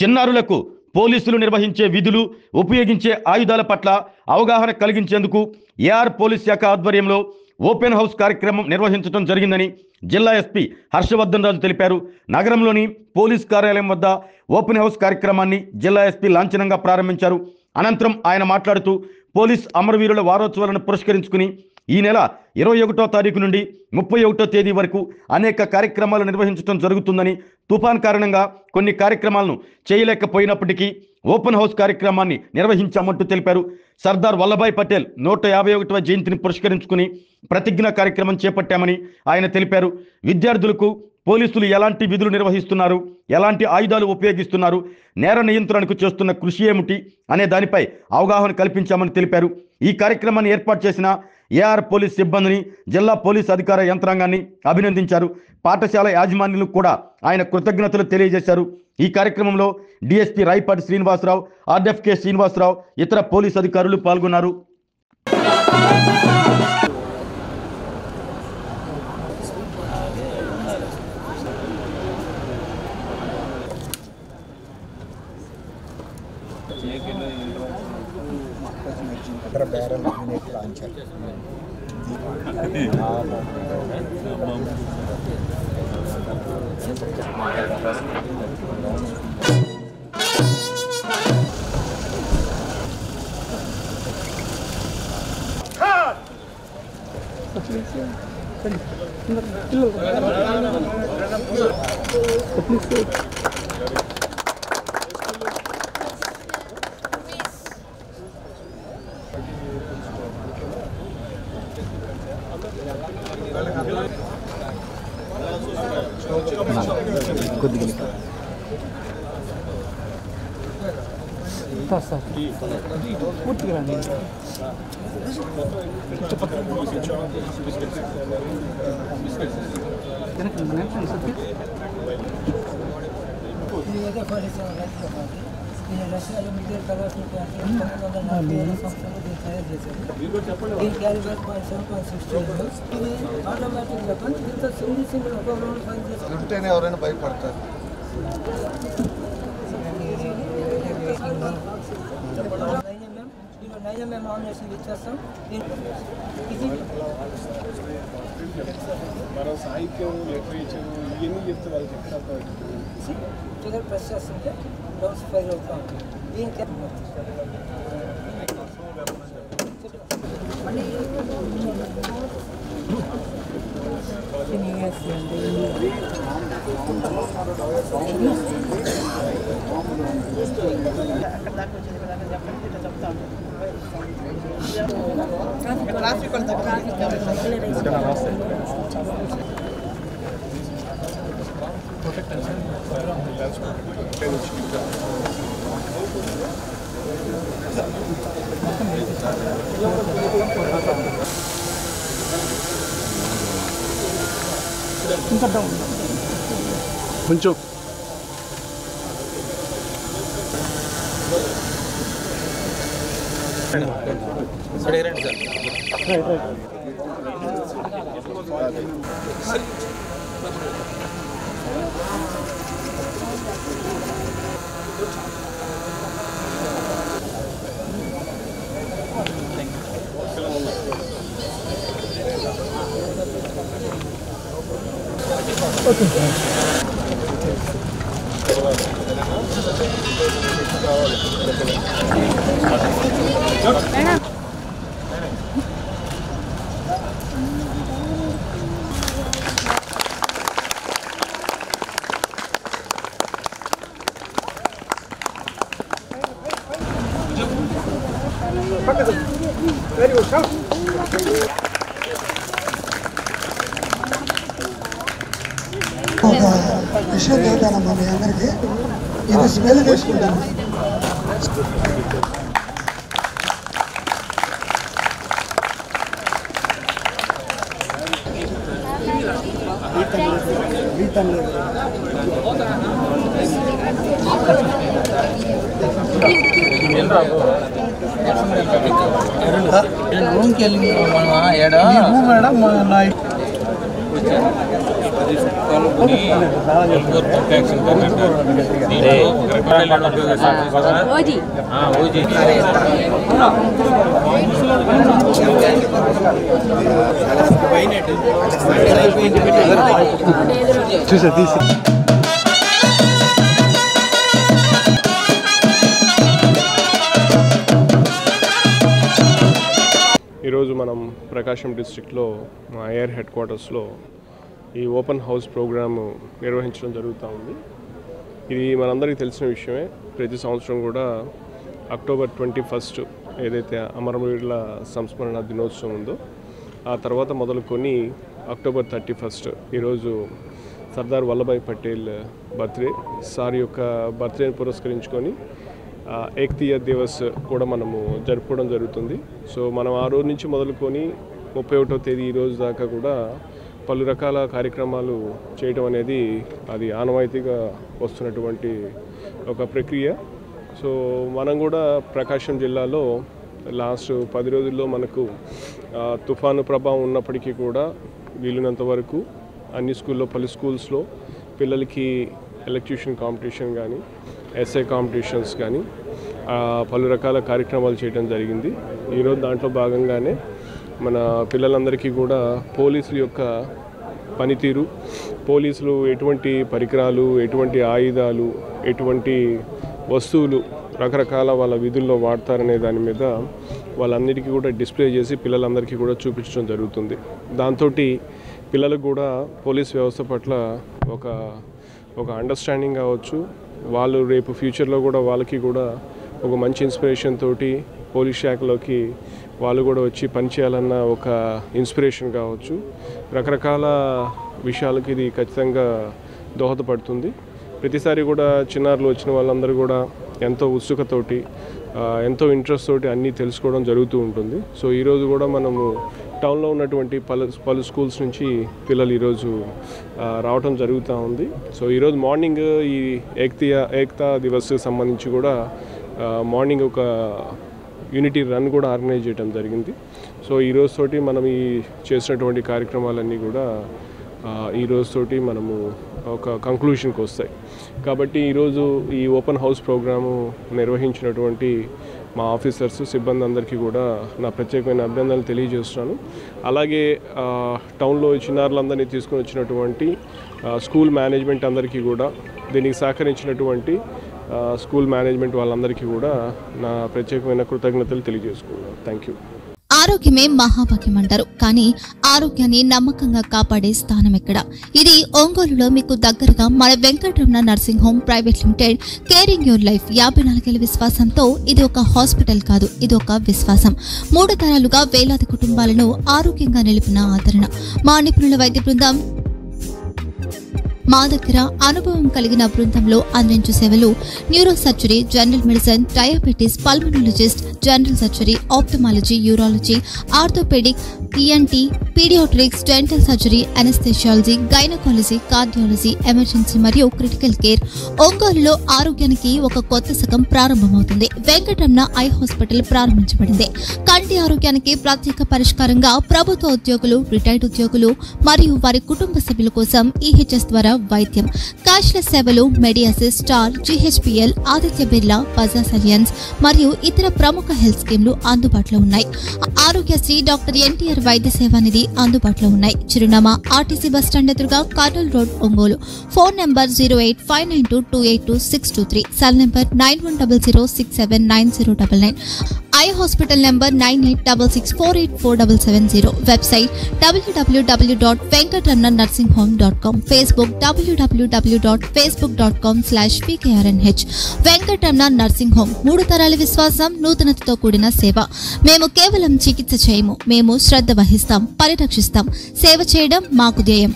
చిన్నారులకు పోలీసులు నిర్వహించే విధులు, ఉపయోగించే ఆయుధాల పట్ల అవగాహన కలిగించేందుకు ఏఆర్ పోలీస్ శాఖ ఆధ్వర్యంలో ఓపెన్ హౌస్ కార్యక్రమం నిర్వహించడం జరిగిందని జిల్లా ఎస్పీ హర్షవర్ధన్ రాజు తెలిపారు. నగరంలోని పోలీస్ కార్యాలయం వద్ద ఓపెన్ హౌస్ కార్యక్రమాన్ని జిల్లా ఎస్పీ లాంఛనంగా ప్రారంభించారు. అనంతరం ఆయన మాట్లాడుతూ పోలీస్ అమరవీరుల వారోత్సవాలను పురస్కరించుకుని ఈ నెల 21వ తారీఖు నుండి 31వ తేదీ వరకు అనేక కార్యక్రమాలు నిర్వహించడం జరుగుతుందని, తుఫాన్ కారణంగా కొన్ని కార్యక్రమాలను చేయలేకపోయినప్పటికీ ఓపెన్ హౌస్ కార్యక్రమాన్ని నిర్వహించామంటూ తెలిపారు. సర్దార్ వల్లభాయ్ పటేల్ 151వ జయంతిని పురస్కరించుకుని ప్రతిజ్ఞ కార్యక్రమం చేపట్టామని ఆయన తెలిపారు. విద్యార్థులకు పోలీసులు ఎలాంటి విధులు నిర్వహిస్తున్నారు, ఎలాంటి ఆయుధాలు ఉపయోగిస్తున్నారు, నేర నియంత్రణకు చేస్తున్న కృషి ఏమిటి అనే దానిపై అవగాహన కల్పించామని తెలిపారు. ఈ కార్యక్రమాన్ని ఏర్పాటు చేసిన ఏఆర్ పోలీస్ సిబ్బందిని, జిల్లా పోలీస్ అధికార యంత్రాంగాన్ని అభినందించారు. పాఠశాల యాజమాన్యులకు కూడా ఆయన కృతజ్ఞతలు తెలియజేశారు. ఈ కార్యక్రమంలో డిఎస్పీ రాయపాటి శ్రీనివాసరావు, ఆర్ఎఫ్కే శ్రీనివాసరావు, ఇతర పోలీస్ అధికారులు పాల్గొన్నారు. ఎవరైనా భయపడతారు. మనం సాహిత్యం, లిటరేచర్ ఇవన్నీ చెప్తే వాళ్ళు చెప్తారు. ప్రెస్ చేస్తుంటే డౌట్స్ ఫైల్ అవుతా ఉంటుంది. దీనికి కొంచెం ఒక విషయం చెప్పానమ్మా మీ అందరికీ. ఇది స్మెల్ తీసుకుంటాను. రూమ్కి వెళ్ళి మేడం పాల్గొని ఒంగోలు పంప్ యాక్షన్ కట్టారు. దీంట్లో క్రిమినల్ ఉపయోగిస్తారు కదా ఓజీ చూసా తీసి ఈరోజు మనం ప్రకాశం డిస్ట్రిక్ట్లో మా ఐఆర్ హెడ్ క్వార్టర్స్లో ఈ ఓపెన్ హౌస్ ప్రోగ్రాము నిర్వహించడం జరుగుతూ ఉంది. ఇది మనందరికీ తెలిసిన విషయమే. ప్రతి సంవత్సరం కూడా అక్టోబర్ 21 ఏదైతే అమరవీరుల సంస్మరణ దినోత్సవం ఉందో ఆ తర్వాత మొదలుకొని అక్టోబర్ 31 ఈరోజు సర్దార్ వల్లభాయ్ పటేల్ బర్త్డే. సార్ యొక్క బర్త్డేని పురస్కరించుకొని ఏకతా దివస్ కూడా మనము జరుపుకోవడం జరుగుతుంది. సో మనం ఆ రోజు నుంచి మొదలుకొని 31వ తేదీ ఈ రోజు దాకా కూడా పలు రకాల కార్యక్రమాలు చేయడం అనేది అది ఆనవాయితీగా వస్తున్నటువంటి ఒక ప్రక్రియ. సో మనం కూడా ప్రకాశం జిల్లాలో లాస్ట్ 10 రోజుల్లో మనకు తుఫాను ప్రభావం ఉన్నప్పటికీ కూడా వీలున్నంత వరకు అన్ని పలు స్కూల్స్లో పిల్లలకి ఎలక్ట్యూషన్ కాంపిటీషన్ కానీ ఎస్ఐ కాంపిటీషన్స్ కానీ పలు రకాల కార్యక్రమాలు చేయడం జరిగింది. ఈరోజు దాంట్లో భాగంగానే మన పిల్లలందరికీ కూడా పోలీసుల యొక్క పనితీరు, పోలీసులు ఎటువంటి పరికరాలు, ఎటువంటి ఆయుధాలు, ఎటువంటి వస్తువులు రకరకాల వాళ్ళ విధుల్లో వాడతారనే దాని మీద వాళ్ళందరికీ కూడా డిస్ప్లే చేసి పిల్లలందరికీ కూడా చూపించడం జరుగుతుంది. దాంతో పిల్లలకు కూడా పోలీస్ వ్యవస్థ పట్ల ఒక అండర్స్టాండింగ్ కావచ్చు, వాళ్ళు రేపు ఫ్యూచర్లో కూడా వాళ్ళకి కూడా ఒక మంచి ఇన్స్పిరేషన్ తోటి పోలీస్ శాఖలోకి వాళ్ళు కూడా వచ్చి పనిచేయాలన్న ఒక ఇన్స్పిరేషన్ కావచ్చు, రకరకాల విషయాలకి ఇది ఖచ్చితంగా దోహదపడుతుంది. ప్రతిసారి కూడా చిన్నారులు వచ్చిన వాళ్ళందరూ కూడా ఎంతో ఉత్సుకతోటి ఎంతో ఇంట్రెస్ట్ తోటి అన్నీ తెలుసుకోవడం జరుగుతూ ఉంటుంది. సో ఈరోజు కూడా మనము టౌన్లో ఉన్నటువంటి పలు స్కూల్స్ నుంచి పిల్లలు ఈరోజు రావడం జరుగుతూ ఉంది. సో ఈరోజు మార్నింగ్ ఈ ఏకతా దివస్ సంబంధించి కూడా మార్నింగ్ ఒక యూనిటీ రన్ కూడా ఆర్గనైజ్ చేయడం జరిగింది. సో ఈరోజుతోటి మనం ఈ చేసినటువంటి కార్యక్రమాలన్నీ కూడా ఈరోజుతోటి మనము ఒక కంక్లూషన్కి వస్తాయి. కాబట్టి ఈరోజు ఈ ఓపెన్ హౌస్ ప్రోగ్రాము నిర్వహించినటువంటి మా ఆఫీసర్స్, సిబ్బంది అందరికీ కూడా నా ప్రత్యేకమైన అభినందనలు తెలియజేస్తున్నాను. అలాగే టౌన్లో చిన్నారులందరినీ తీసుకొని వచ్చినటువంటి స్కూల్ మేనేజ్మెంట్ అందరికీ కూడా, దీనికి సహకరించినటువంటి స్కూల్ మేనేజ్మెంట్ వాళ్ళందరికీ కూడా నా ప్రత్యేకమైన కృతజ్ఞతలు తెలియజేసుకున్నాను. Thank you. ఆరోగ్యమే మహాభాగ్యం అంటారు, కానీ ఆరోగ్యాన్ని నమ్మకంగా కాపాడే స్థానం ఎక్కడ? ఇది ఒంగోలులో మీకు దగ్గరగా మన Venkataramana nursing home private limited caring your life 54 ఏళ్ల విశ్వాసంతో ఇది ఒక హాస్పిటల్ కాదు, ఇది ఒక విశ్వాసం. 3 తరాలుగా వేలాది కుటుంబాలను ఆరోగ్యంగా నిలిపిన ఆదరణ. మా నిపుణుల వైద్య బృందం మా దగ్గర అనుభవం కలిగిన బృందంలో అందించే సేవలు neuro surgery, general medicine, diabetes, pulmonologist, general surgery, ophthalmology, urology, orthopaedic, ENT, paediatrics, dental surgery, anaesthesiology, gynaecology, cardiology, emergency మరియు క్రిటికల్ కేర్. ఒంగోలులో ఆరోగ్యానికి ఒక కొత్త శకం ప్రారంభమవుతుంది. వెంకటరమణ ఐ హాస్పిటల్ ప్రారంభించబడింది. కంటి ఆరోగ్యానికి ప్రత్యేక పరిష్కారంగా ప్రభుత్వ ఉద్యోగులు, రిటైర్డ్ ఉద్యోగులు మరియు వారి కుటుంబ సభ్యుల కోసం ఈహెచ్ఎస్ ద్వారా వైద్యం, క్యాష్లెస్ సేవలు, మెడియాసిస్, స్టార్, జీహెచ్పీఎల్, ఆదిత్య బిర్లా, బజాజ్ అలియన్స్ మరియు ఇతర ప్రముఖ హెల్త్ స్కీమ్లు అందుబాటులో ఉన్నాయి. ఆరోగ్యశ్రీ, డాక్టర్ ఎన్టీఆర్ వైద్య సేవా నిధి అందుబాటులో ఉన్నాయి. చిరునామా ఆర్టీసీ బస్టాండ్ ఎదురుగా, Kurnool road, Ongole. Phone number 08592282623, cell number 9100679099, eye hospital number 9866484770, website www.venkatramananursinghome.com, Facebook www.facebook.com/pkrnh. Venkataramana nursing home, 3 తరాల విశ్వాసం, నూతనతతో కూడిన సేవ. మేము కేవలం చికిత్స చేయము, మేము శ్రద్ధ వహిస్తాం, పరిరక్షిస్తాం. సేవ చేయడం మాకు ధ్యేయం.